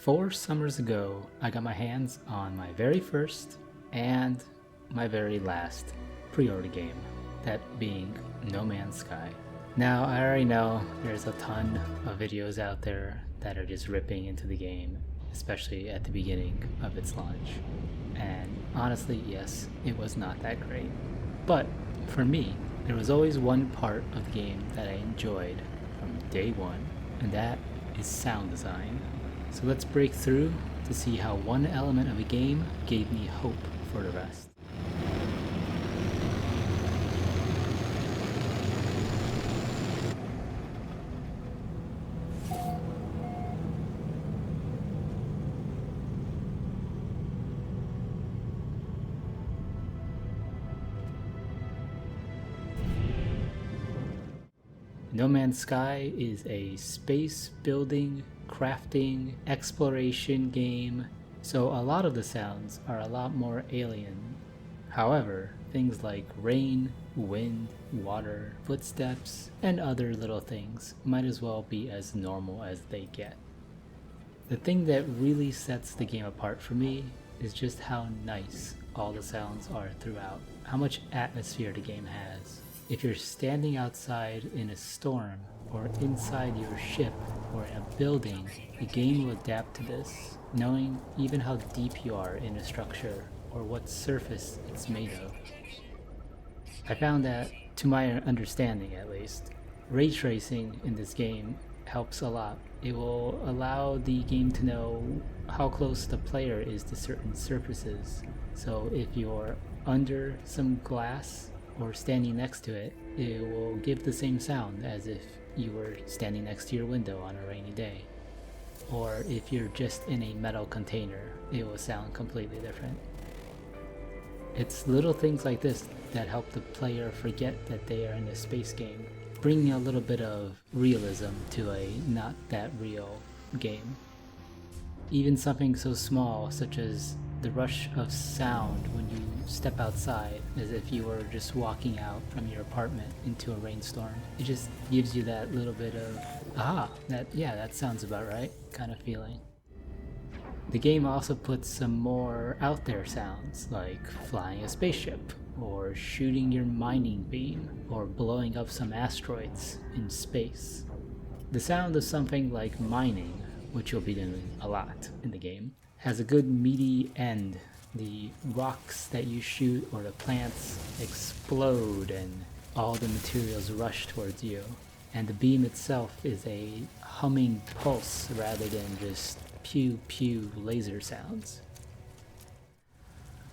4 summers ago, I got my hands on my very first and my very last pre-order game, that being No Man's Sky. Now, I already know there's a ton of videos out there that are just ripping into the game, especially at the beginning of its launch. And honestly, yes, it was not that great. But for me, there was always one part of the game that I enjoyed from day one, and that is sound design. So let's break through to see how one element of a game gave me hope for the rest. No Man's Sky is a space building, crafting, exploration game, so a lot of the sounds are a lot more alien. However, things like rain, wind, water, footsteps, and other little things might as well be as normal as they get. The thing that really sets the game apart for me is just how nice all the sounds are throughout, how much atmosphere the game has. If you're standing outside in a storm, or inside your ship, or in a building, the game will adapt to this, knowing even how deep you are in a structure, or what surface it's made of. I found that, to my understanding at least, ray tracing in this game helps a lot. It will allow the game to know how close the player is to certain surfaces. So if you're under some glass, or standing next to it, it will give the same sound as if you were standing next to your window on a rainy day. Or if you're just in a metal container, it will sound completely different. It's little things like this that help the player forget that they are in a space game, bringing a little bit of realism to a not that real game. Even something so small such as the rush of sound when you step outside, as if you were just walking out from your apartment into a rainstorm. It just gives you that little bit of, that sounds about right kind of feeling. The game also puts some more out there sounds, like flying a spaceship, or shooting your mining beam, or blowing up some asteroids in space. The sound of something like mining, which you'll be doing a lot in the game, has a good meaty end. The rocks that you shoot or the plants explode and all the materials rush towards you. And the beam itself is a humming pulse rather than just pew pew laser sounds.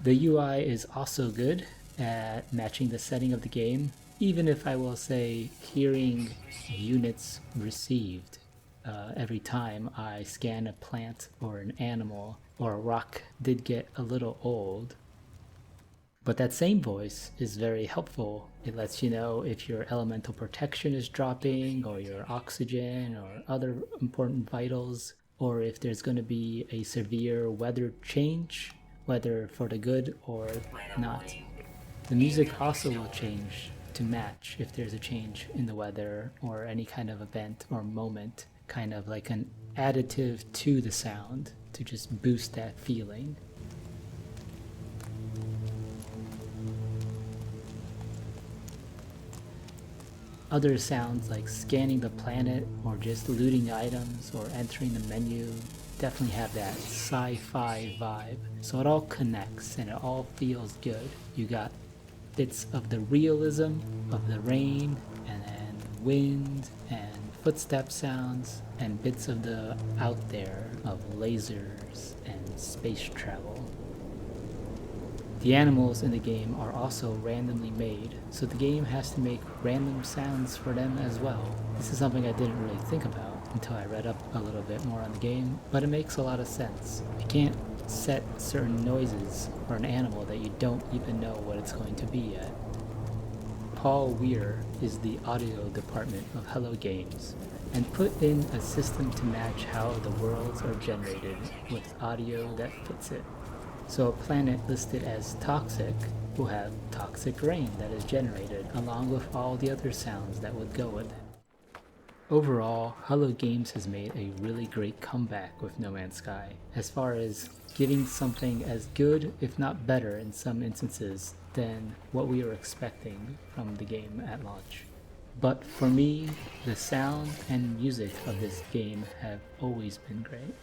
The UI is also good at matching the setting of the game, even if I will say hearing units received every time I scan a plant or an animal or a rock did get a little old. But that same voice is very helpful. It lets you know if your elemental protection is dropping, or your oxygen, or other important vitals, or if there's going to be a severe weather change, whether for the good or not. The music also will change to match if there's a change in the weather or any kind of event or moment, kind of like an additive to the sound to just boost that feeling. Other sounds like scanning the planet or just looting items or entering the menu definitely have that sci-fi vibe. So it all connects and it all feels good. You got bits of the realism of the rain and then wind and footstep sounds, and bits of the out there of lasers and space travel. The animals in the game are also randomly made, so the game has to make random sounds for them as well. This is something I didn't really think about until I read up a little bit more on the game, but it makes a lot of sense. You can't set certain noises for an animal that you don't even know what it's going to be yet. Paul Weir is the audio department of Hello Games, and put in a system to match how the worlds are generated with audio that fits it. So a planet listed as toxic will have toxic rain that is generated along with all the other sounds that would go with it. Overall, Hello Games has made a really great comeback with No Man's Sky, as far as giving something as good, if not better in some instances, than what we were expecting from the game at launch. But for me, the sound and music of this game have always been great.